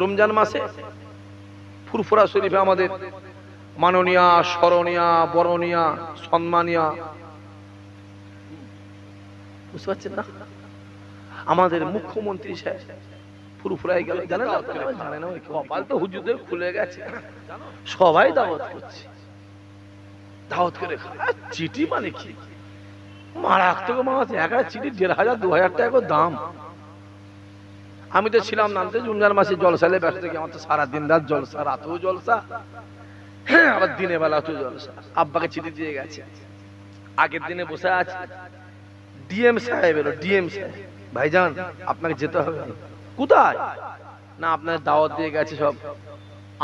রমজান মাসে ফুরফুরা শরীফে আমাদের মাননীয়া, স্মরণীয়া, বরণীয়া, সম্মানীয়া, বুঝতে পারছেন না, আমাদের মুখ্যমন্ত্রী সাহেব ফুরফুরাই গেল। জানেন না? জানেন না? কপাল তো হুজুরদের খুলে গেছে, সবাই দাওয়াত করছে। দাওয়াত করে চিঠি মানে কি মারাত্মক মাছ, একটা চিঠি 1500 2000 টাকা করে দাম। আমি তো ছিলাম নামতে রমজান মাসে জলসালে ব্যস্ত থেকে, আমার তো সারাদিন রাত জলসা, রাতেও জলসা, হ্যাঁ আবার দিনে বেলা তো জলসা। আব্বাকে চিঠি দিয়ে গেছে, আগের দিনে বসে আছে, ডিএম সাহেব এলো। ডিএম সাহেব, ভাইজান আপনাকে যেতে হবে। কোথায়? না আপনার দাওয়াত দিয়ে গেছে, সব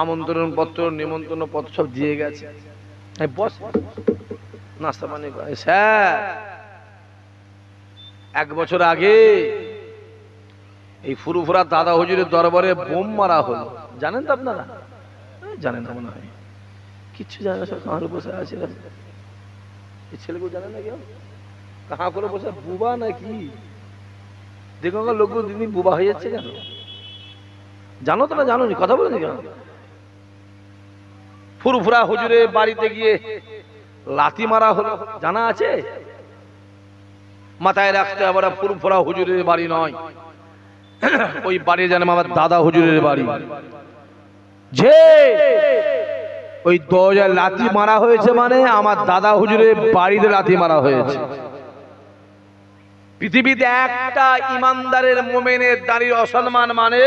আমন্ত্রণ পত্র, নিমন্ত্রণ পত্র সব দিয়ে গেছে। বস নাস্তা পানি করে। স্যার 1 বছর আগে এই ফুরফুরা দাদা হুজুরের দরবারে বোম মারা হলো, জানেন তো আপনারা? জানেন না মনে হয়, কিচ্ছু জানে না, সব কাহার বসে আছে। এই ছেলেগুলো জানেন না কেউ? কাহা করে বসে, বুবা নাকি? দেখো লোকগুলো দিন দিন বুবা হয়ে যাচ্ছে কেন? জানো তো না? জানো নি? কথা বলে কেন? ফুরফুরা হুজুরের বাড়িতে গিয়ে লাথি মারা হলো, জানা আছে? মাথায় রাখতে হবে, ফুরফুরা হুজুরের বাড়ি নয়, ওই বাড়ি জানেন আমার দাদা হুজুরের বাড়ি। যে ওই দরজায় লাথি মারা হয়েছে মানে আমার দাদা হুজুরের বাড়িতে লাথি মারা হয়েছে। পৃথিবীতে একটা ইমানদারের মোমেনের দাড়ির অসম্মান মানে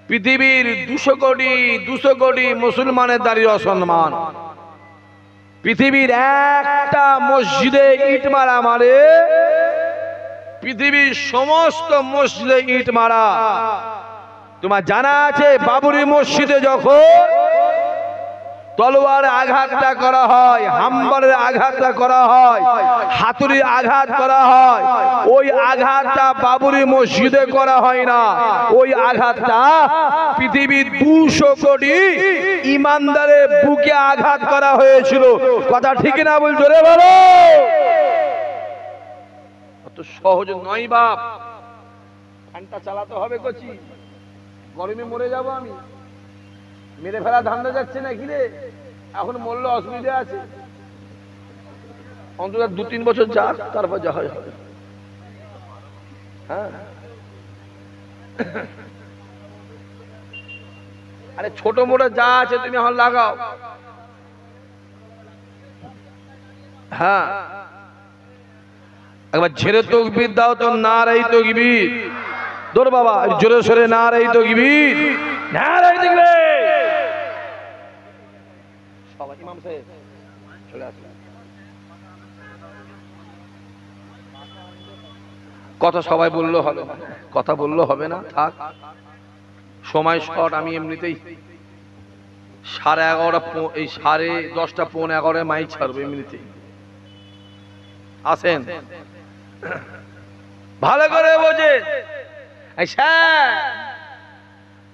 পৃথিবীর 200 কোটি মুসলমানের দাড়ির অসম্মান। পৃথিবীর একটা মসজিদে ইট মারা মানে পৃথিবীর সমস্ত মসজিদে ইট মারা। তোমার জানা আছে বাবরি মসজিদে যখন তলোয়ার আঘাতটা করা হয়, হাম্বরের আঘাতটা করা হয়, হাতুড়ির আঘাত করা হয়, ওই আঘাতটা বাবরি মসজিদে করা হয় না, ওই আঘাতটা পৃথিবীর 200 কোটি ইমানদারের বুকে আঘাত করা হয়েছিল। কথা ঠিক না বলছো রে? বলো, অত সহজ নয় বাপ। ফ্যানটা চালাতে হবে কচি, গরমে মরে যাব আমি। মেরে ফেলা ধান্দা যাচ্ছে না ঘিরে, এখন মরলে অসুবিধা আছে। অন্তত 2-3 বছর যাক, তারপর যা হয় হবে। হ্যাঁ, আরে ছোট মোটো যা আছে তুমি এখন লাগাও। হ্যাঁ, একবার ঝেড়ে তকবীর দাও তো, নারাই তকবীর। দৌড় বাবা, জোরে সোরে নারাই তকবীর, নারাই তকবীর। সবাই ইমাম সাহেব চলে আসলে। কথা সবাই বললো হবে, কথা বললো হবে না, থাক। সময় শর্ট, আমি এমনিতেই 11:30, এই 10:30 পৌনে 11 মাইক ছাড়বো এমনিতেই। আসেন ভালো করে বোঝে।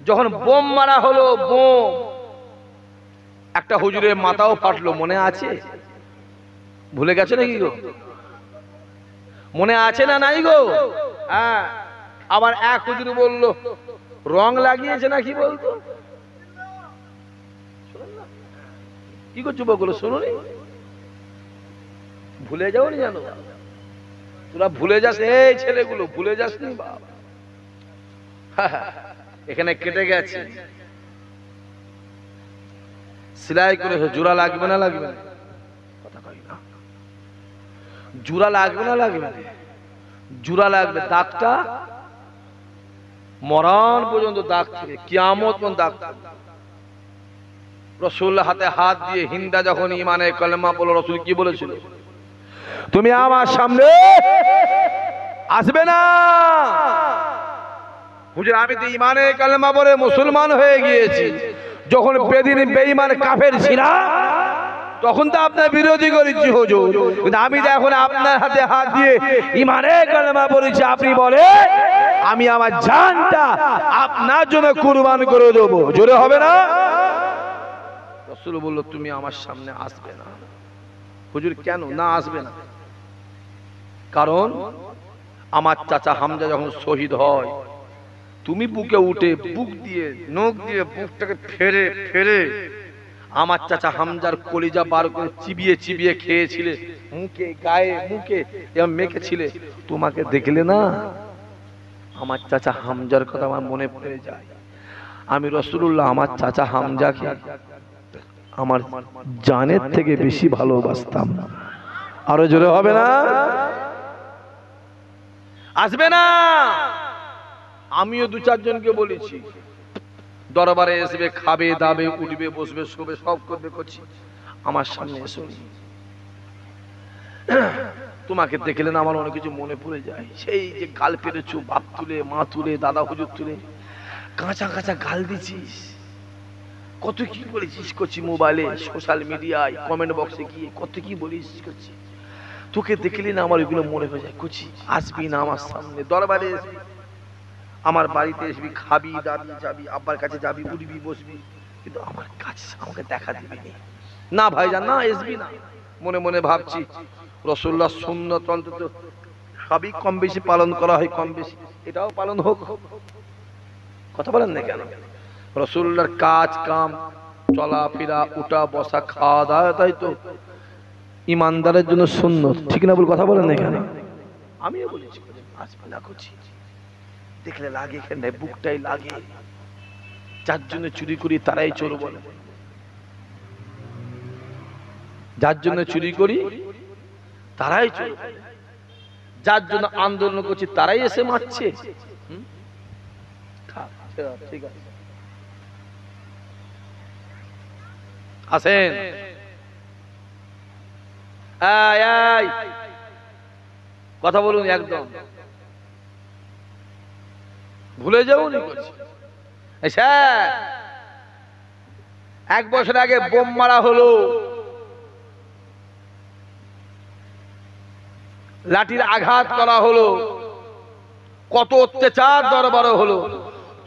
যখন বোম মারা হলো, বোম, একটা হুজুরের মাথাও ফাটলো, মনে আছে? ভুলে গেছে নাকি গো? মনে আছে না নাই গো? হ্যাঁ, আবার এক হুজুর বললো রং লাগিয়েছে নাকি বলতো। কি করছো বলো, শোনোনি? ভুলে যাওনি জানো? তোরা ভুলে যাস, এই ছেলেগুলো ভুলে যাস নি বাবা। এখানে কেটে গেছে, সেলাই করেছে, জোড়া লাগবে না লাগবে না? কথা কই না, জোড়া লাগবে না লাগবে না? জোড়া লাগবে। দাগটা মরণ পর্যন্ত দাগ থাকে, কিয়ামত পর্যন্ত দাগ থাকে। রাসূল হাতে হাত দিয়ে হিন্দা যখন ঈমানে কলেমা বলল, রাসূল কি বলেছিল? তুমি আমার সামনে আসবে না। হুজুর আমি তো ঈমানে কলেমা বলে মুসলমান হয়ে গিয়েছি, যখন বেদিন বেঈমান কাফের ছিলাম তখন তো আপনার বিরোধী করেছি হুজুর, কিন্তু আমি তো এখন আপনার হাতে হাত দিয়ে ঈমানে কলেমা বলেছি, আপনি বলে আমি আমার জানটা আপনার জন্য কুরবান করে দেবো। জোরে হবে না? রাসূল বলল তুমি আমার সামনে আসবে না। হুজুর কেন না আসবে না? কারণ আমার চাচা হামজা যখন শহীদ হয় তুমি বুকে উঠে বুক দিয়ে নখ দিয়ে বুকটাকে ফেরে ফেরে আমার চাচা হামজার কলিজা বার করে চিবিয়ে চিবিয়ে খেয়েছিলে, মুখে গায়ে মুখে মেখেছিলে। তোমাকে দেখলে না আমার চাচা হামজার কথা আমার মনে পড়ে যায়। আমি রাসূলুল্লাহ আমার চাচা হামজাকে আমার জানের থেকে বেশি ভালোবাসতাম। আরো জোরে হবে না? আসবে না? আমিও দু চারজনকে বলেছি দরবারে আসবে, খাবে দাবে, উঠবে বসবে শোবে সব করবে, করছি আমার সামনে এসো। তোমাকে দেখলে না আমার অনেক কিছু মনে পড়ে যায়। সেই যে গাল পেরেছো, বাপ তুলে মা তুলে দাদা হুজুর তুলে কাঁচা কাঁচা গাল দিছিস, কত কি বলেছিস করছি, মোবাইলে সোশ্যাল মিডিয়ায় কমেন্ট বক্সে গিয়ে কত কি বলিস করছি। তোকে দেখলে না আমার এগুলো মনে হয়ে যায়। করছি আসবি না আমার সামনে, দরবারে আসবি, আমার বাড়িতে আসবি, খাবি দাবি যাবি, আব্বার কাছে যাবি, উঠবি বসবি, কিন্তু আমার কাছে আমাকে দেখা দিবি না ভাইজান, না আসবি না। মনে মনে ভাবছি রাসূলুল্লাহ সুন্নাত অন্তত সবই কম বেশি পালন করা হয়, কম বেশি এটাও পালন হোক। কথা বলেন না কেন? রাসূলুল্লাহর কাজ কাম চলাফেরা উঠা বসা খাওয়া দাওয়া তাই তো ইমানদারের জন্য সুন্নত, ঠিক না? বল কথা বলেন না কেন? আমিও বলেছি আসবি না, করছি দেখলে লাগে এখানে বুকটাই লাগে। যার জন্য চুরি করি তারাই চোর বলে, যার জন্য চুরি করি তারাই চোর, যার জন্য আন্দোলন করছি তারাই এসে মারছে। ঠিক আছে আসেন, কথা বলুন, একদম ভুলে যাবনি। এক বছর আগে বোম মারা হলো, লাঠির আঘাত করা হলো, কত অত্যাচার দরবারে হলো।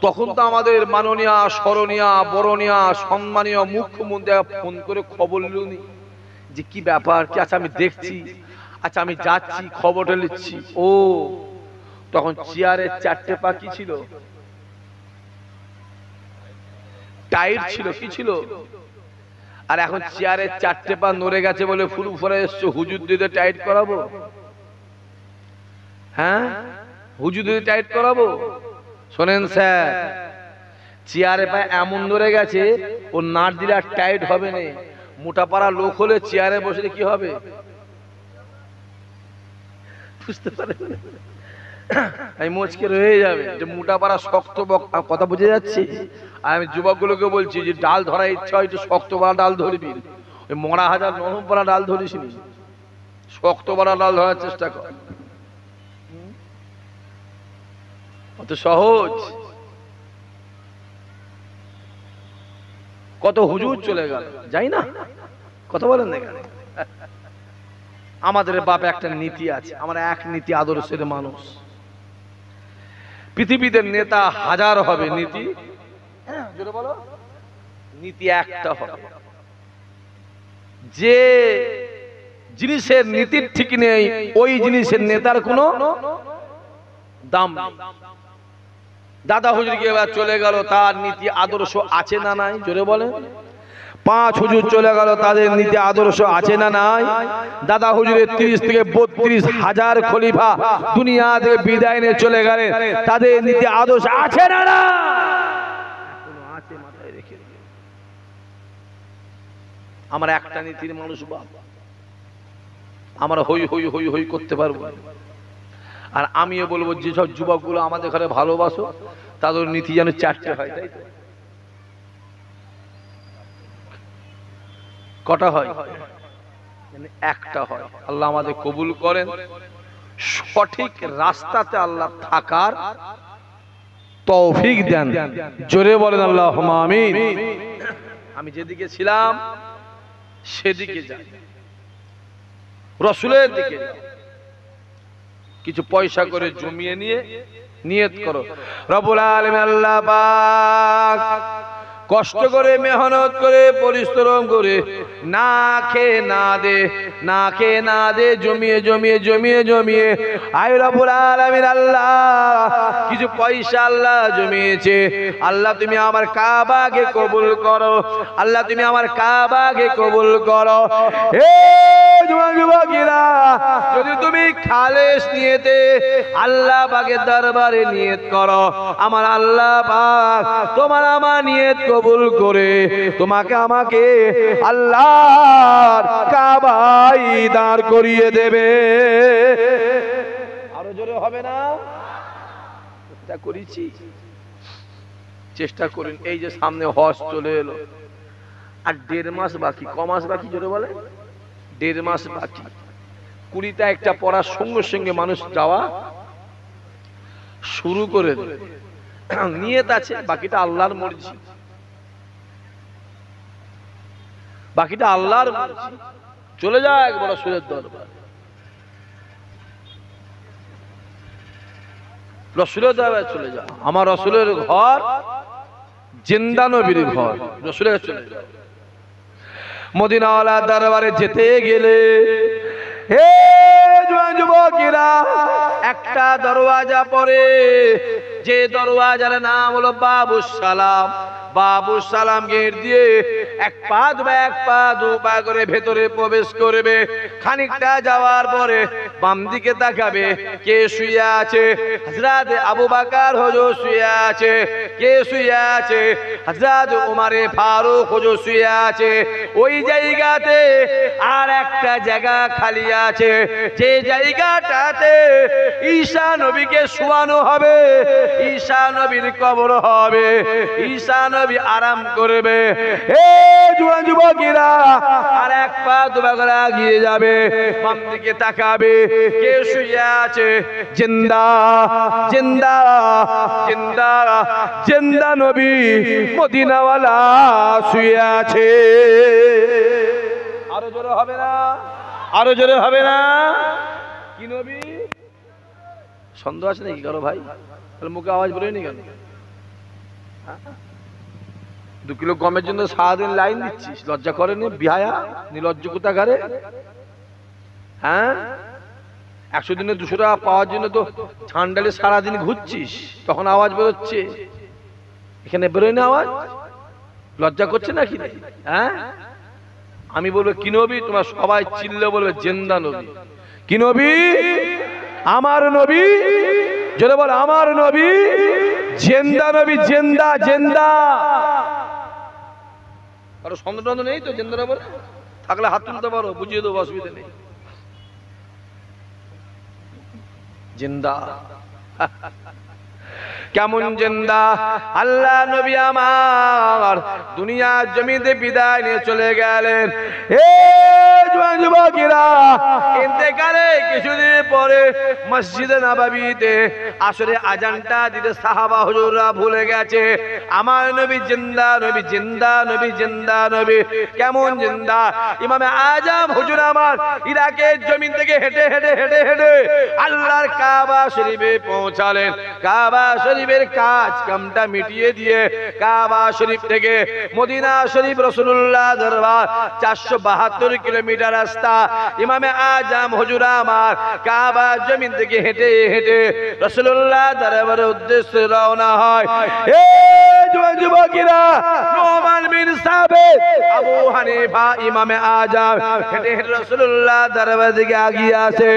তখন তো আমাদের মাননীয় স্মরণীয় বরণীয় সম্মানীয় মুখ্যমন্ত্রী ফোন করে খবর নিলনি যে কি ব্যাপার কি? আচ্ছা আমি দেখছি, আচ্ছা আমি যাচ্ছি, খবরটা নিচ্ছি। ও তখন চেয়ারের চারটে পা কি ছিল? টাইট ছিল, কি ছিল? আর এখন চেয়ারের চারটে পা নড়ে গেছে বলে ফুল ফরে এসছো, হুজুর দিতে টাইট করাবো? হ্যাঁ হুজুর দিতে টাইট করাবো? শোনেন স্যার, চেয়ারে পা এমন নড়ে গেছে ও নাট দিলে আর টাইট হবে না। মোটা পাড়া লোক হলে চেয়ারে বসলে কি হবে বুঝতে পারেন? আমি মোচকে রয়ে যাবে যে মোটা পাড়া শক্ত কথা বুঝে যাচ্ছে। আর আমি যুবকগুলোকে বলছি যে ডাল ধরার ইচ্ছা হয় তো শক্ত পাড়া ডাল ধরবি, ওই মরা হাজার নরম পাড়া ডাল ধরিস নি, শক্ত পাড়া ডাল ধরার চেষ্টা কর। অত সহজ? কত হুজুর চলে গেল, যাই না? কথা বলেন না কেন? আমাদের বাপ একটা নীতি আছে, আমরা এক নীতি আদর্শের মানুষ। পৃথিবীতে নেতা হাজার হবে, নীতি জোরে বলো, নীতি একটা হবে। যে জিনিসের নীতির ঠিক নেই ওই জিনিসের নেতার কোনো দাম নেই। দাদা হুজুর কি এবার চলে গেল, তার নীতি আদর্শ আছে না নাই? জোরে বলে। 5 হুজুর চলে গেল, তাদের নীতি আদর্শ আছে না নাই? দাদা হুজুরের 30 থেকে 32 হাজার খলিফা দুনিয়া থেকে বিদায় নিয়ে চলে গেলেন, তাদের নীতি আদর্শ আছে না না? আছে, মাথায় রেখে। আমরা একটা নীতির মানুষ বাপ, আমরা হই হই হই হই করতে পারবো। আর আমিও বলবো যেসব যুবকগুলো আমাদের ঘরে ভালোবাসো তাদের নীতি যেন 4টে হয়, তাই তো? কটা হয়? একটা হয়। আল্লাহ আমাদের কবুল করেন, সঠিক রাস্তাতে আল্লাহ থাকার তৌফিক দেন। জোরে বলেন আল্লাহুম্মা আমিন। আমি যেদিকে ছিলাম সেদিকে যাই, রাসূলের দিকে যাই। কিছু পয়সা করে জমিয়ে নিয়ে নিয়ত করো, রব্বুল আলামিন আল্লাহ পাক কষ্ট করে মেহনত করে পরিশ্রম করে না খেয়ে না দে জমিয়ে জমিয়ে আয় রব্বুল আলামিন আল্লাহ কিছু পয়সা আল্লাহ জমিয়েছে। আল্লাহ তুমি আমার কাবাকে কবুল করো, আল্লাহ তুমি আমার কাবাকে কবুল করো। হে যুবকেরা, যদি তুমি খালেস নিয়তে আল্লাহ পাকের দরবারে নিয়ত করো, আমার আল্লাহ পাক তোমার আমার নিয়ত কবুল করে তোমাকে আমাকে আল্লাহর কাবায় দাঁড় করিয়ে দেবে। আরো জোরে হবে না? চেষ্টা করেছি, চেষ্টা করুন। এই যে সামনে হজ চলে এলো, আর 1.5 মাস বাকি, কমাস বাকি জোরে বলে 1.5 মাস বাকি। 20টা একটা পড়ার সঙ্গে সঙ্গে মানুষ যাওয়া শুরু করে দেবে। নিয়ত আছে, বাকিটা আল্লাহর মর্জি, বাকিটা আল্লাহর মর্জি। চলে যায় একবার রসুলের দরবার, রসুলের দরবারে চলে যাও। আমার রসুলের ঘর জিন্দা নবীর ঘর, রসুলের চলে যাও। মদিনাওয়ালার দরবারে যেতে গেলে হে যুবকেরা, একটা দরওয়াজা পড়ে, যে দরওয়াজার নাম হলো বাবুস সালাম। বাবুস সালাম গেট দিয়ে এক পা দু পা করে ভেতরে প্রবেশ করবে। খানিকটা যাওয়ার পরে বাম দিকে তাকাবে, কে শুয়ে আছে? হযরত আবু বকর হুজুর শুয়ে আছে। কে শুয়ে আছে? হযরত উমরে ফারুক হুজুর শুয়ে আছে। ওই জায়গাতে আর একটা জায়গা খালি আছে, যে জায়গাটাতে ঈসা নবীকে শোয়ানো হবে, ঈসা নবীর কবর হবে, ঈসা নবী আরাম করবে। হে জুয়ান যুবকেরা, আর এক পা দু পা করে এগিয়ে যাবে, বাম দিকে তাকাবে, কে শুয়ে আছে? জিন্দা জিন্দা জিন্দা জিন্দা নবী মদিনাওয়ালা শুয়ে আছে। আরো জোরে হবে না? আরো জোরে হবে না? কি নবী? সন্দেহ আছে নাকি কারো ভাই? তাহলে মুখে আওয়াজ বেরোয়নি কেন? 2 কিলো গমের জন্য সারাদিন লাইন দিচ্ছিস, লজ্জা করেনি? বিহায়া নির্লজ্জ কোথাকারে। হ্যাঁ, 100 দিনে 200 টাকা পাওয়ার জন্য তো ছান্ডালে সারাদিন ঘুরছিস, তখন আওয়াজ বেরোচ্ছে। এখানে বেরোয় না আওয়াজ? লজ্জা করছে নাকি? হ্যাঁ, আমি বলবো কি নবী, তোমার সবাই চিল্লে বলবে জিন্দা নবী। কি নবী? আমার নবী। যদি বল আমার নবী, জিন্দা নবী, জিন্দা জিন্দা। কারো সন্দেহ নেই তো? জিন্দা বলে থাকলে হাত তুলতে পারো, বুঝিয়ে দেবো, অসুবিধা নেই। জিন্দা কেমন জিন্দা? আল্লাহ নবী আমার দুনিয়ার জমিতে বিদায় নিয়ে চলে গেলেন। হে যুবকেরা, ইন্তেকালে কিছুদিন পরে মসজিদে নববীতে আসরে আজানটা দিতে সাহাবা হুজুররা ভুলে গেছে। আমার নবী জিন্দা নবী, জিন্দা নবী, জিন্দা নবী। কেমন জিন্দা? ইমামে আজম হুজুর আমার ইরাকের জমিন থেকে হেঁটে হেঁটে হেঁটে হেঁটে আল্লাহর কাবা শরীফে পৌঁছালেন। কাবা শরীফের কাজ কামটা মিটিয়ে দিয়ে কাবা শরীফ থেকে মদিনা শরীফ রাসূলুল্লাহ দরবার 472 কিলোমিটার রাস্তা। ইমামে আজম হুজুর আমার কাবা জমিন থেকে হেঁটে হেঁটে রাসূলুল্লাহ দরবারের উদ্দেশ্যে রওনা হয়। এ যুবকেরা, নোমান বিন সাবিত, আবু হানিফা, ইমামে আজম হেঁটে হেঁটে রাসূলুল্লাহ দরবার দিকে এগিয়ে আসে।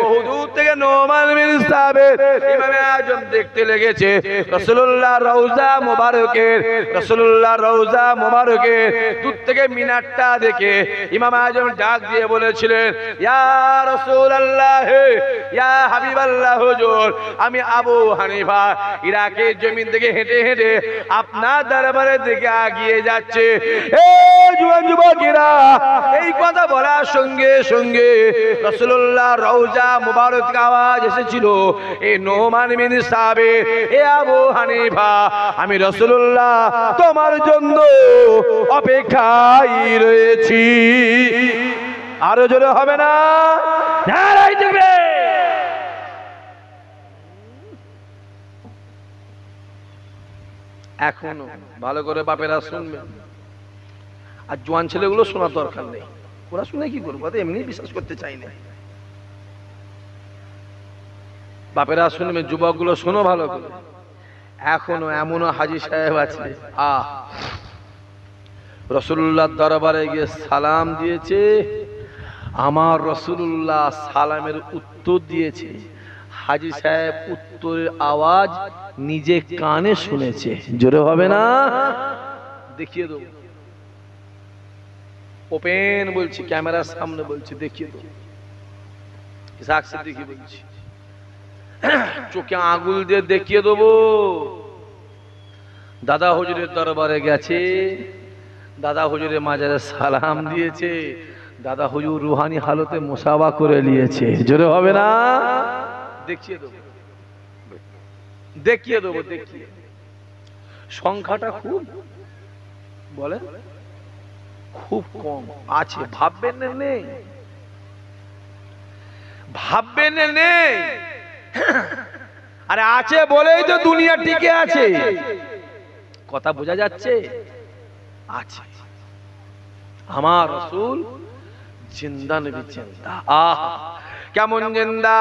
বহু দূর থেকে নোমান বিন সাবিত ইমামে আজম দেখতে লেগেছে রাসূলুল্লাহ রওজা মোবারকের, রাসূলুল্লাহ রওজা মোবারকের দূর থেকে মিনারটা দেখে ইমাম আজম ডাক দিয়ে বলেছিলেন, ইয়া রাসূলুল্লাহ, ইয়া হাবিবাল্লাহ হুজুর, আমি আবু হানিফা ইরাকের জমিন থেকে হেঁটে হেঁটে আপনার দরবারের দিকে এগিয়ে যাচ্ছে। এই জুয়ান যুবকেরা, এই কথা বলার সঙ্গে সঙ্গে রাসূলুল্লাহ রওজা মোবারক আওয়াজ এসেছিল, এ নোমান বিন সাবিত, এ আবু হানিফা, আমি রাসূলুল্লাহ তোমার জন্য অপেক্ষায় রয়েছি। আরো জোরে হবে না? নারায়ে তাকবীর। এখনো ভালো করে বাপেরা শুনবেন, আর জোয়ান ছেলেগুলো শোনার দরকার নেই, ওরা শুনে কি করবো, এমনি বিশ্বাস করতে চাই না। বাপেরা শুনবেন, যুবকগুলো শোনো ভালো করে। এখনো এমনও হাজী সাহেব আছে রাসূলুল্লাহর দরবারে গিয়ে সালাম দিয়েছে, আমার রাসূলুল্লাহ সালামের উত্তর দিয়েছে, হাজী সাহেব উত্তরের আওয়াজ নিজে কানে শুনেছে। জোরে হবে না? দেখিয়ে দেবো, ওপেন বলছি, ক্যামেরার সামনে বলছি, দেখিয়ে দেবো, সাক্ষী দেখিয়ে বলছি, চোখে আঙ্গুল দিয়ে দেখিয়ে দেবো। দাদা হুজুরের দরবারে গেছে, দাদা হুজুরের মাজারে সালাম দিয়েছে, দাদা হুজুর রুহানি হালতে মুসাফা করে নিয়েছে। জোরে হবে না? দেখিয়ে দেবো, দেখিয়ে দেবো, দেখিয়ে। সংখ্যাটা খুব বলে খুব কম আছে, ভাববেন না নেই, ভাববেন না নেই, আরে আছে বলেই তো দুনিয়া টিকে আছে। কথা বোঝা যাচ্ছে? আছে। আমার রাসূল জিন্দা নবী, জিন্দা। আহা কেমন জিন্দা!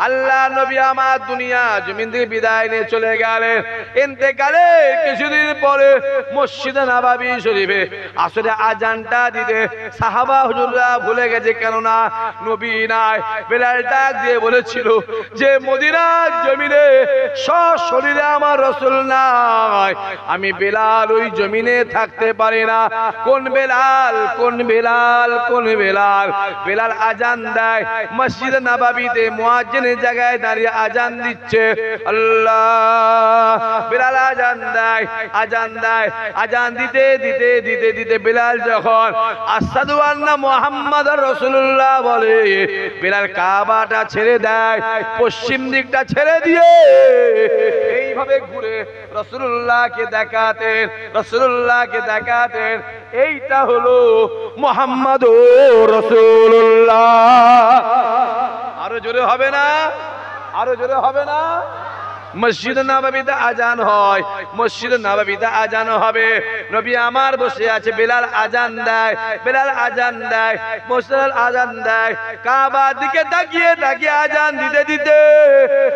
আল্লাহ নবী আমার দুনিয়া জমিন থেকে বিদায় নিয়ে চলে গেলেন, ইন্তেকালের কিছুদিন পরে মসজিদে নববী শরীফে আসরে আজানটা দিতে সাহাবা হুজুররা ভুলে গেছে, কেননা নবী নাই। বেলাল ডাক দিয়ে বলেছিল যে মদিনার জমিনে সশরীরে আমার রাসূল নাই, আমি বেলাল ওই জমিনে থাকতে পারি না। কোন বেলাল? কোন বেলাল? কোন বেলাল? বেলাল আজান দেয় মসজিদ নববীতে, মুয়াজ্জিনের জায়গায় দাঁড়িয়ে আজান দিচ্ছে। আল্লাহ! বেলাল আজান দেয়, আজান দেয়, আজান দিতে দিতে দিতে দিতে বেলাল যখন আশহাদু আন্না মুহাম্মাদুর রাসূলুল্লাহ বলে, বেলাল কাবাটা ছেড়ে দেয়, পশ্চিম দিকটা ছেড়ে দিয়ে এইভাবে ঘুরে রাসূলুল্লাহকে দেখাতেন, রাসূলুল্লাহকে দেখাতেন, এইটা হলো মুহাম্মাদুর রাসূলুল্লাহ। আরো জোরে হবে না? আরো জোরে হবে না? মসজিদ নববীতে আজান হয়, মসজিদ নববীতে আজান হবে, নবী আমার বসে আছে, বেলাল আজান দেয়, বেলাল আজান দেয়, মুসল্লি আজান দেয়, কাবার দিকে তাকিয়ে তাকিয়ে আজান দিতে দিতে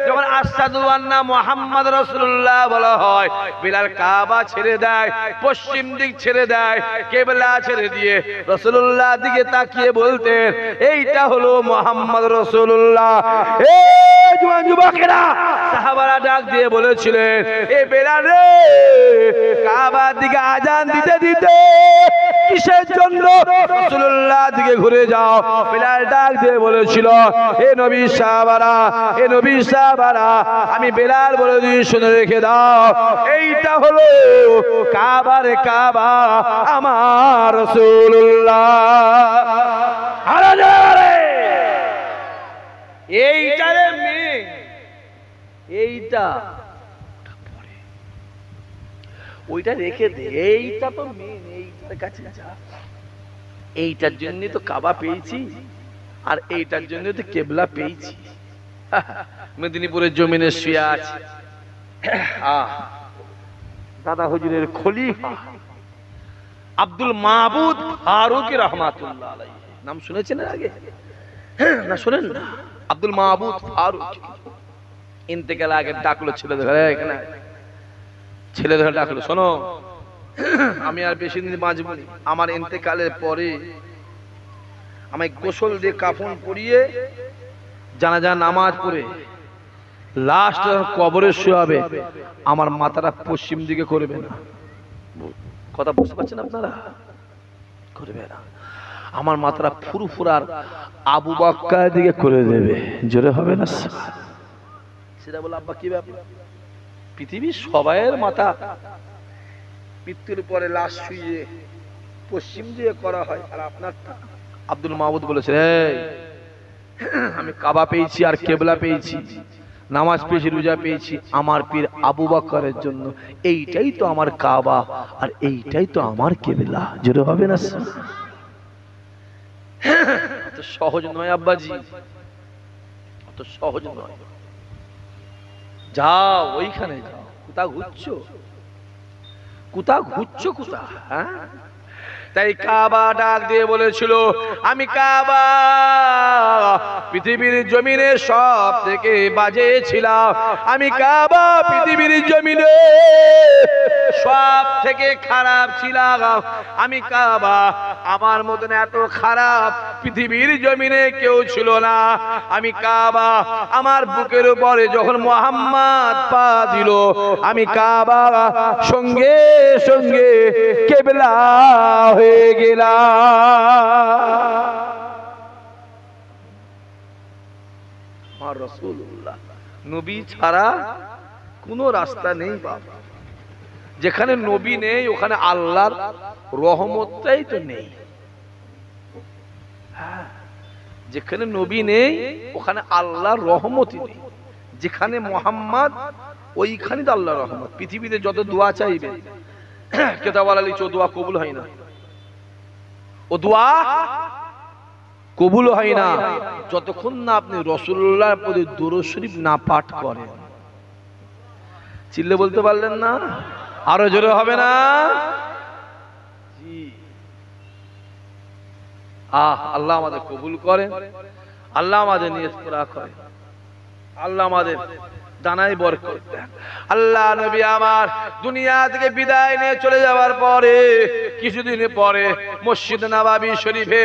যখন আশহাদু আন্না মুহাম্মাদ রাসূলুল্লাহ বলা হয়, বেলাল কাবা ছেড়ে দেয়, পশ্চিম দিক ছেড়ে দেয়, কিবলা ছেড়ে দিয়ে রাসূলুল্লাহ দিকে তাকিয়ে বলতেন, এইটা হলো মুহাম্মদ রাসূলুল্লাহ। এই জওয়ান যুবকেরা, সাহাবারা ডাক দিয়ে বলেছিলেন, এ বেলাল রে, কাবার দিকে আজান দিতে দিতে কিসের জন্য রাসূলুল্লাহ দিকে ঘুরে যাও? বেলাল ডাক দিয়ে বলেছিল, হে নবী সাহাবারা, হে নবী সাহাবারা, আমি বেলাল বলে দিয়ে শুনে রেখে দাও, এইটা হলো কাবার কাবা আমার রাসূলুল্লাহ। আরে এইটা রে মেয়ে, এইটা ওইটা রেখে দে, এইটা তো মেন, এইটার কাছে যা। এইটার জন্য তো কাবা পেয়েছি, আর এইটার জন্য তো কেবলা পেয়েছি। মেদিনীপুরের জমিনে শুয়ে আছে দাদা হুজুরের খলিফা আব্দুল মাহবুদ ফারুকী রাহমাতুল্লাহ আলাইহি, নাম শুনেছেন আগে না? শুনেন না? আব্দুল মাহবুদ ফারুকী ইন্তেকাল আগে ডাকলো ছেলে ধরে, এখানে ছেলে ধরে ডাকলো, শোনো আমি আর বেশি দিন বাঁচব না, আমার ইন্তেকালের পরে আমায় গোসল দিয়ে কাফন পরিয়ে জানাজা নামাজ পড়ে লাস্ট কবরে শোয়াবে, আমার মাথাটা পশ্চিম দিকে করবে না। কথা বুঝতে পারছেন আপনারা? করবে না, আমার মাথাটা ফুরফুরার আবু বকর দিকে করে দেবে। জোরে হবে না? সেটা বলে আব্বা কি ব্যাপার? পৃথিবীর সবাইয়ের মাথা মৃত্যুর পরে লাশ শুয়ে পশ্চিম দিয়ে করা হয়, আর আপনারটা? আব্দুল মাহমুদ বলেছে, আমি কাবা পেয়েছি আর কেবলা পেয়েছি, নামাজ পেয়েছি, রোজা পেয়েছি আমার পীর আবু বকরের জন্য, এইটাই তো আমার কাবা আর এইটাই তো আমার কেবলা। জোরে হবে না? অত সহজ নয় আব্বাজি, অত সহজ নয়। যাও ওইখানে যাও, কোথাও ঘুরছো? কোথা ঘুরছো কোথা? হ্যাঁ, তাই কাবা ডাক দিয়ে বলেছিল, আমি কাবা পৃথিবীর জমিনে সব থেকে বাজে ছিলাম, আমি কাবা পৃথিবীর জমিনে সব থেকে খারাপ ছিলাম, আমি কাবা আমার মতন এত খারাপ পৃথিবীর জমিনে কেউ ছিল না। আমি কাবা আমার বুকের উপরে যখন মুহাম্মদ পা দিল, আমি কাবা সঙ্গে সঙ্গে কিবলা হয়ে গেলাম। আর রাসূলুল্লাহ নবী ছাড়া কোনো রাস্তা নেই বাবা। যেখানে নবী নেই ওখানে আল্লাহর রহমতটাই তো নেই। যেখানে নবী নেই ওখানে আল্লাহর রহমতই নেই। যেখানে মুহাম্মদ ওইখানে তো আল্লাহর রহমত। পৃথিবীতে যত দোয়া চাইবে কেতাব আলী দোয়া কবুল হয় না, ও দোয়া কবুল হয় না যতক্ষণ না আপনি রাসূলুল্লাহর প্রতি দুরূদ শরীফ না পাঠ করেন। চিল্লে বলতে পারলেন না? আরো জোরে হবে না? জি। আল্লাহ আমাদের কবুল করেন, আল্লাহ আমাদের নিয়ত পুরা করেন, আল্লাহ আমাদের দানায় বরকত দেন। আল্লাহ নবী আমার দুনিয়া থেকে বিদায় নিয়ে চলে যাওয়ার পরে কিছুদিন পরে মসজিদ নববী শরীফে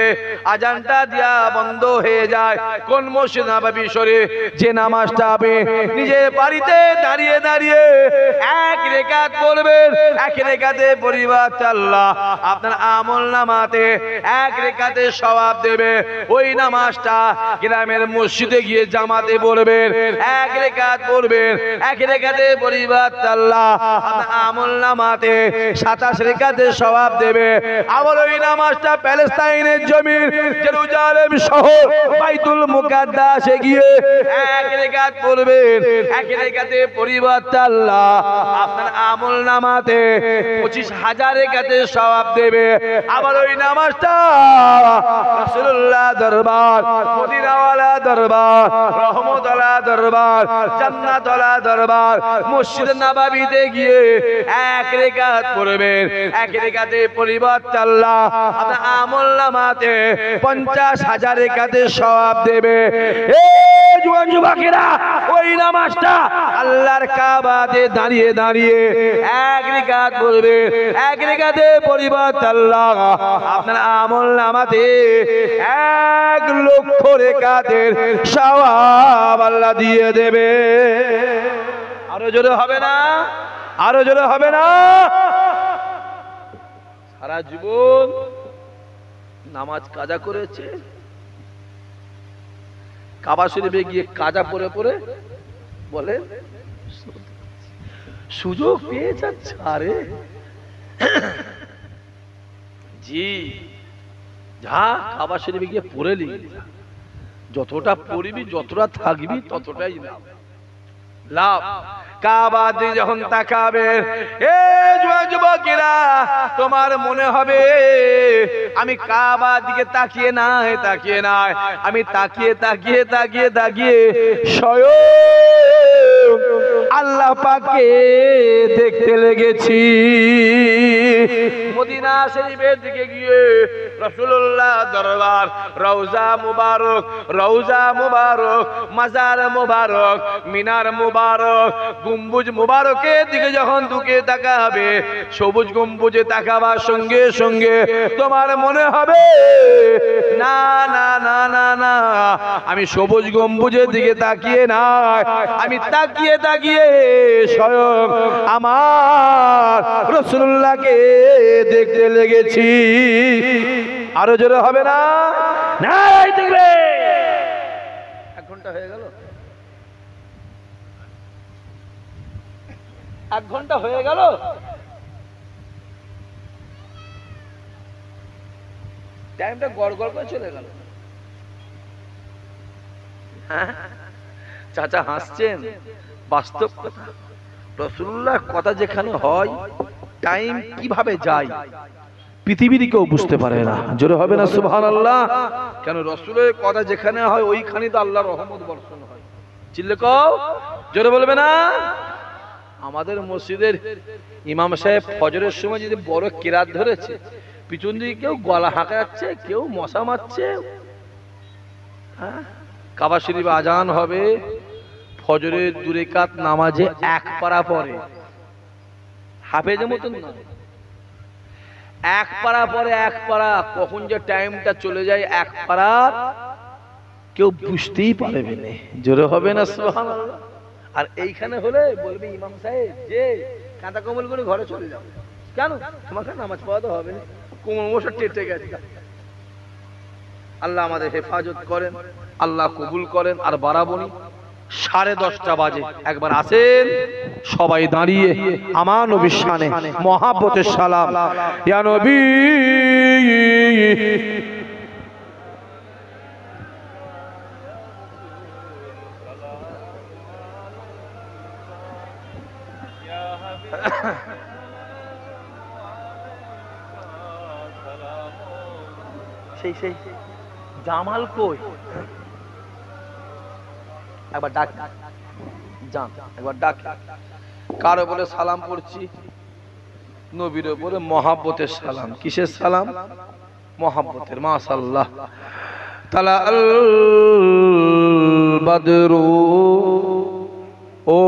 আজানটা দিয়া বন্ধ হয়ে যায়। কোন মসজিদ নববী শরীফ? যে নামাজটা আপনি নিজের বাড়িতে দাঁড়িয়ে দাঁড়িয়ে এক রাকাত পড়বেন, এক রাকাতে পরিবর্তে আল্লাহ আপনার আমলনামাতে এক রাকাতে সওয়াব দেবে। ওই নামাজটা গ্রামের মসজিদে গিয়ে জামাতে পড়বেন, এক রাকাত পড়বেন, এক রাকাতে পরিবর্তে আল্লাহ আপনার আমলনামাতে 27 রাকাতে সওয়াব দেবে। আবার ওই নামাজটা প্যালেস্তাইনের জমিন জেরুজালেম শহর বাইতুল মুকাদ্দাসে গিয়ে এক রাকাত পড়বেন, এক রাকাতে পরিবর্তে আল্লাহ আপনার আমলনামাতে 25,000 রাকাতে সওয়াব দেবে। আবার ওই নামাজটা রাসূলুল্লাহ দরবার, মদিনাওয়ালা দরবার, রহমতওয়ালা দরবার, জান্নাতওয়ালা দরবার মসজিদ নববীতে গিয়ে এক রাকাত পড়বেন, এক রাকাতে পরিবর্তে আল্লাহ আপনার আমলনামাতে 50,000 রাকাতে সওয়াব দেবে। এই জওয়ান যুবকেরা, ওই নামাজটা আল্লাহর কাবাতে দাঁড়িয়ে দাঁড়িয়ে এক রাকাত পড়বেন, এক রাকাতে পরিবর্তে আল্লাহ আপনার আমলনামাতে 1 লক্ষ রাকাতের সওয়াব আল্লাহ দিয়ে দেবে। আরো জোরে হবে না? আরো জোরে হবে না? সারা জীবন নামাজ কাজা করেছে, কাবা শরীফে গিয়ে কাজা পড়ে পড়ে বলে সুযোগ পেয়ে যাচ্ছে। আরে জি, যা কাবা শরীফে গিয়ে পড়ে লিখবি, যতটা পড়বি যতটা থাকবি ততটাই লাভ। কাবা দিয়ে যখন তাকাবে, এ যুবকেরা তোমার মনে হবে আমি কাবা দিকে তাকিয়ে নাই, তাকিয়ে নাই, আমি তাকিয়ে তাকিয়ে তাকিয়ে তাকিয়ে স্বয়ং আল্লাহ পাককে দেখতে লেগেছি। মদিনা শরীফের দিকে গিয়ে রাসূলুল্লাহ দরবার, রওজা মুবারক, রওজা মুবারক, মাজার মুবারক, মিনার মুবারক, গম্বুজ মুবারকের দিকে যখন দুকে তাকাবে, সবুজ গম্বুজে তাকাবার সঙ্গে সঙ্গে তোমার মনে হবে না না না না না, আমি সবুজ গম্বুজের দিকে তাকিয়ে নাই, আমি তাকিয়ে তাকিয়ে স্বয়ং আমার রাসূলুল্লাহকে দেখতে লেগেছি। আরো জোরে হবে না? না দেখবে। 1 ঘন্টা হয়ে গেল, 1 ঘন্টা হয়ে গেল। টাইমটা গড় গড় করে চলে গেল। চাচা হাসছেন, বাস্তব কথা। রাসূলুল্লাহ কথা যেখানে হয় টাইম কিভাবে যায় পৃথিবীর কেউ বুঝতে পারে না। জোরে হবে না সুবহানাল্লাহ? কেন রাসূলের কথা যেখানে হয় ওইখানে তো আল্লাহর রহমত বর্ষণ হয়। চিল্লে কও, জোরে বলবে না? আমাদের মসজিদের ইমাম সাহেব ফজরের সময় যদি বড় কেরাত ধরেছে, পিছন দিকে কেউ গলা হাঁকাচ্ছে, কেউ মশা মারছে। কাবা শরীফ আজান হবে, ফজরের 2 রাকাত নামাজে 1 পারা পরে, হাফেজের মতন না, 1 পারা পরে 1 পারা, কখন যে টাইমটা চলে যায় 1 পারা কেউ বুঝতেই পারবে না। জোরে হবে না সুবহানাল্লাহ? আর এইখানে হলে বলবে ইমাম সাহেব যে কাঁথা কম্বল করে ঘরে চলে যাও। কেন? তোমাকে নামাজ পড়া তো হবে না, কোমর মশা টেটে গেছে। আল্লাহ আমাদের হেফাজত করেন, আল্লাহ কবুল করেন। আর বাড়াবনি, 10:30 বাজে। একবার আসেন সবাই দাঁড়িয়ে আমার নবীর শানে মহাব্বতের সালাম। ইয়া নবী সেই সেই জামাল কই? একবার ডাক, যান একবার ডাক। কারো বলে সালাম পড়ছি, নবীর বলে মহাব্বতের সালাম। কিসের সালাম? মহাব্বতের। মাশাআল্লাহ। তালা আল বদরু ও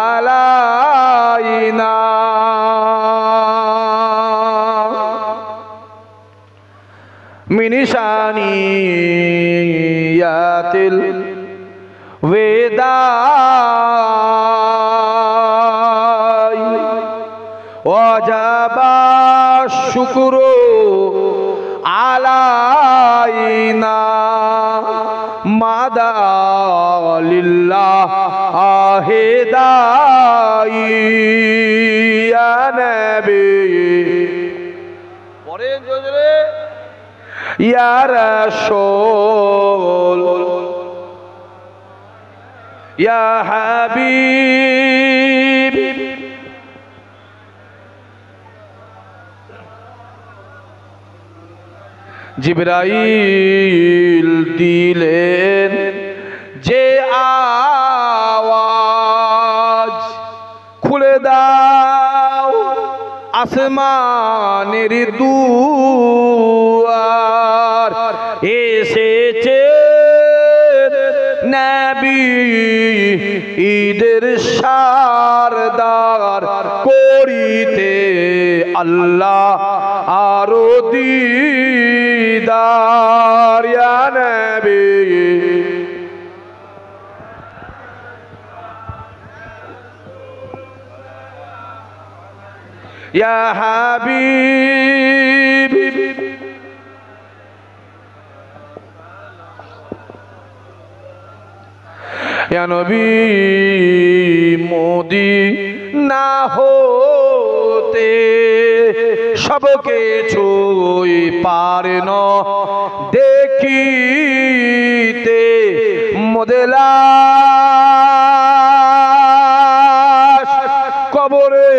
আলাইনা মিনিশানিয়াতিল ওয়েদাই ওয়াজাবা শুকরু আলাইনা মাদা লিল্লাহ আহেদাই ইয়া নবী। পড়েন জোরে। ইয়া রাসূল ইয়া হাবিব জিবরাইল দিলেন যে আওয়াজ, খুলে দাও আসমানের দুয়ার, এসেছে নবী ঈদের সারদার, করিতে আল্লাহ আরো দিদার। ইয়া নবী ইয়া হাবিব ইয়া নবী মদিনা হতে সবকে ছুঁই পারেন দেখিতে, মোদেলা কবরে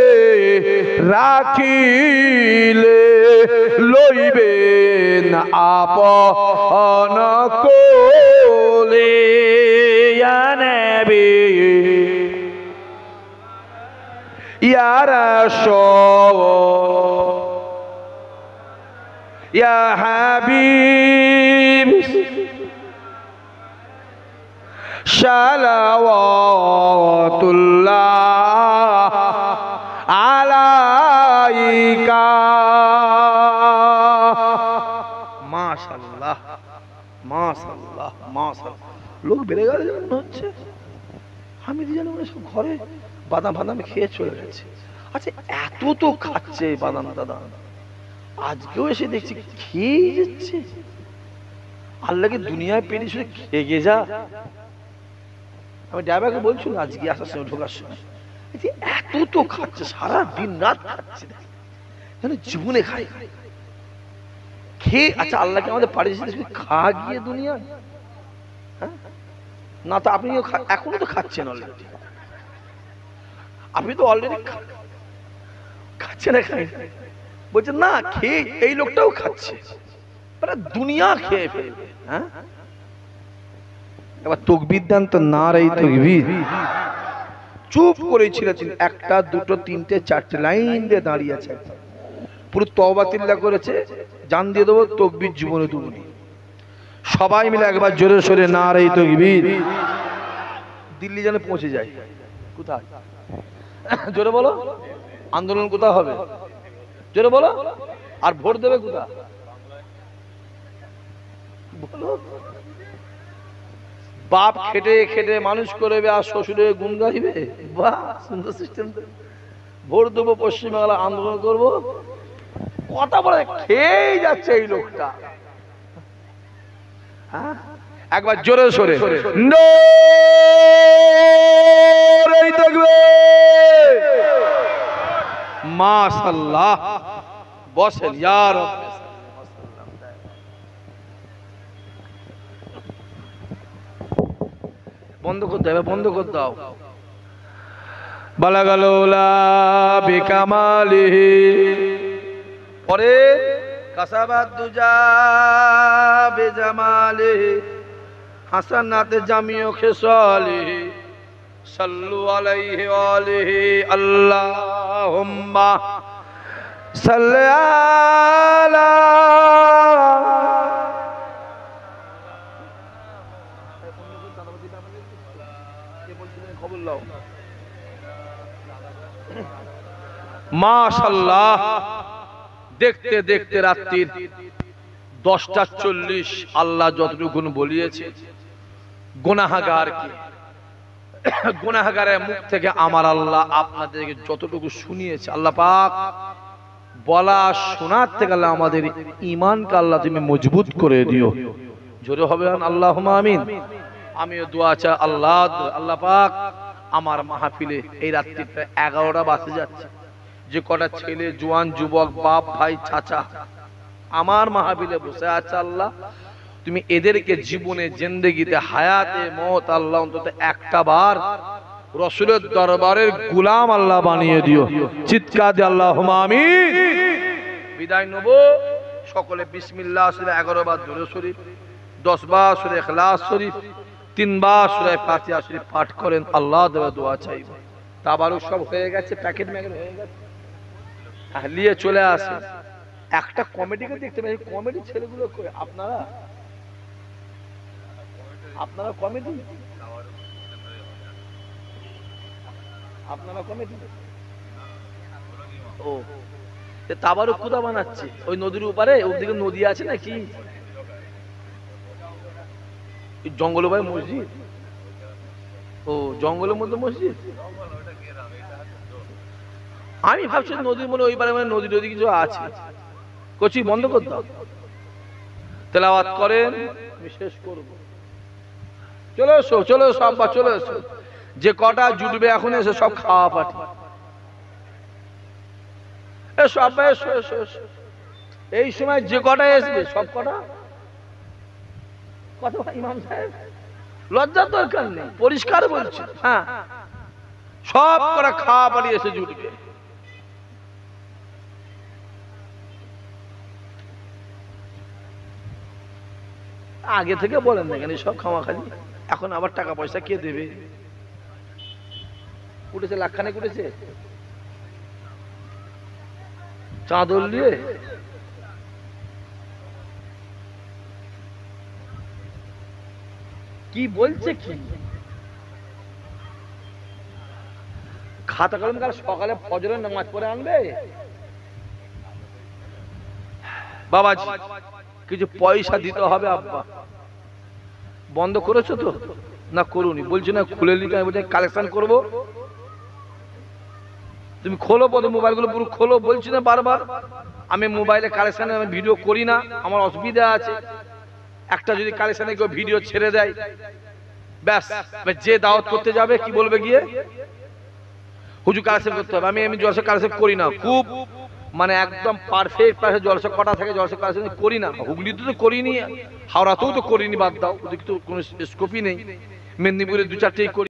রাখিলে লইবেন আপন কোলে। ইয়া নবী ইয়া রাসূল ইয়া হাবিব সালাওয়াতুল্লাহ আলাইকা। মাশাআল্লাহ মাশাআল্লাহ মাশাআল্লাহ। লোক বেড়ে গেল মনে হচ্ছে, আমি জানি মনে সব ঘরে বাদাম বাদাম খেয়ে চলে গেছে। আচ্ছা এত তো খাচ্ছে বাদাম দাদা, আজকেও এসে দেখছি খেয়ে যাচ্ছে। আল্লাহকে দুনিয়ায় পেরে শুধু খেয়ে যা। আমি ড্রাইভারকে বলছিলাম আজকে আসার সময়, ঢোকার সময়, এত তো খাচ্ছে, সারা দিন রাত খাচ্ছে, জীবনে খাই খেয়ে। আচ্ছা আল্লাহকে আমাদের পাঠিয়েছে খা গিয়ে দুনিয়া, হ্যাঁ না তো আপনি এখনো তো খাচ্ছেন অলরেডি, আপনি তো অলরেডি খাচ্ছেন, খাই বলছেন না খেয়ে এই লোকটাও খাচ্ছে, দুনিয়া খেয়ে ফেলবে। হ্যাঁ এবার তকবীর দেন তো, নারে তাকবীর। চুপ করেছিলেন, একটা দুটো তিনটে চারটে লাইন দিয়ে দাঁড়িয়ে আছে, পুরো তওবা তিল্লা করেছে, জান দিয়ে দেবো, তাকবীর জীবনে দুবনি। সবাই মিলে একবার জোরে সোরে নারে তাকবীর। দিল্লি যেন পৌঁছে যায়। কোথায় জোরে বলো, আন্দোলন কোথায় হবে জোরে বলো, আর ভোট দেবে কোথায় বলো। বাপ খেটে খেটে মানুষ করবে আর শ্বশুরে গুণ গাইবে, বাহ সুন্দর সিস্টেম। ভোট দেবো পশ্চিমবাংলা, আন্দোলন করবো, কথা বলে খেয়েই যাচ্ছে এই লোকটা। হ্যাঁ একবার জোরে সোরে মাশাআল্লাহ। বসেন ইয়া রাব্বি, বন্ধ করতে হবে, বন্ধ করতে দাও। বালাগালুলা বিকামালিহি, পরে কাসাবাদ দুজা বেজামালিহি হাসানাতে জামিউ খিসালিহি সাল্লু আলাইহি ওয়া আলিহি আল্লাহুম্মা সাল্লি আলা। মাশাআল্লাহ, দেখতে দেখতে রাত্রির 10:40, আল্লাহ যতটুকু বলিয়েছে গুনাহগারকে, গুনাহগারের মুখ থেকে আমার আল্লাহ আপনাদেরকে যতটুকু শুনিয়েছে, আল্লাহ পাক বলা শোনার থেকে আল্লাহ আমাদের ঈমানকে আল্লাহ তুমি মজবুত করে দিও। জোরে হবে আল্লাহুম্মা আমিন। আমিও দোয়া চাই আল্লাহ পাক আমার মাহফিলে এই রাত্রিটা 11টা বাজে যাচ্ছে, যে কটা ছেলে জওয়ান যুবক বাপ ভাই চাচা আমার মাহফিলে বসে আছে, আল্লাহ তুমি এদেরকে জীবনে জিন্দেগিতে হায়াতে মওত আল্লাহ অন্তত একটা বার রাসূলের দরবারের গোলাম আল্লাহ বানিয়ে দিও। চিৎকার দিয়ে আল্লাহুম্মা আমিন। বিদায় নেব সকলে বিসমিল্লাহ সূরা 11 বার দুরূদ শরীফ, 10 বার সূরা ইখলাস শরীফ, 3 বার সূরা ফাতিহা শরীফ পাঠ করেন। আল্লাহ দেওয়া দোয়া চাইব। তাবারুক সব হয়ে গেছে, প্যাকেট ম্যাকেট হয়ে গেছে, নিয়ে চলে আসে। একটা কমেডিকে দেখতে পাই, কমেডি ছেলেগুলো কই? আপনারা কমেডি, আপনারা কমেডি। ও তাবারুক কোথা বানাচ্ছে? ওই নদীর উপরে, ওদিকে নদী আছে নাকি? জঙ্গল ভাই মসজিদ? ও জঙ্গলের মধ্যে মসজিদ। আমি ভাবছি নদীর মনে ওই পারে মানে নদী নদী কিছু আছে। কচি বন্ধ করতে দাও, তেলাওয়াত করেন, আমি শেষ করব। চলে এসো চলে এসো আব্বা, চলে এসো। যে কটা জুটবে এখন এসে সব খাওয়া পাঠি। এসো আব্বা, এসো এসো এসো। এই সময় যে কটা আসবে সব কটা কথা। ইমাম সাহেব লজ্জার দরকার নেই, পরিষ্কার বলছি। হ্যাঁ সব কটা খাওয়া পাঠি এসে জুটবে। আগে থেকে বলেন না কেন সব খাওয়া খালি, এখন আবার টাকা পয়সা কে দেবে? উঠেছে লাখখানেক, উঠেছে চাঁদল দিয়ে। কি বলছে কি? খাতা কলম কাল সকালে ফজরের নামাজ পড়ে আনবে বাবাজি, কিছু পয়সা দিতে হবে। আব্বা বন্ধ করেছো তো না? করুনি বলছি না, খুলে নিতে আমি বলছি কালেকশন করবো। তুমি খোলো পরে মোবাইলগুলো পুরো খোলো, বলছি না বারবার। আমি মোবাইলে কালেকশন আমি ভিডিও করি না, আমার অসুবিধা আছে। একটা যদি কালেকশনে কেউ ভিডিও ছেড়ে দেয় ব্যাস, যে দাওয়াত করতে যাবে কি বলবে গিয়ে হুজুর কালেকশন করতে হবে। আমি জলসা কালেকশন করি না, খুব মানে একদম পারফেক্ট জলসা কটা থাকে জলসা কালেকশন করি না। হুগলিতে তো করিনি, হাওড়াতেও তো করিনি, বাদ দাও, ওদিকে তো কোনো স্কোপই নেই। মেদিনীপুরে 2-4টেই করি।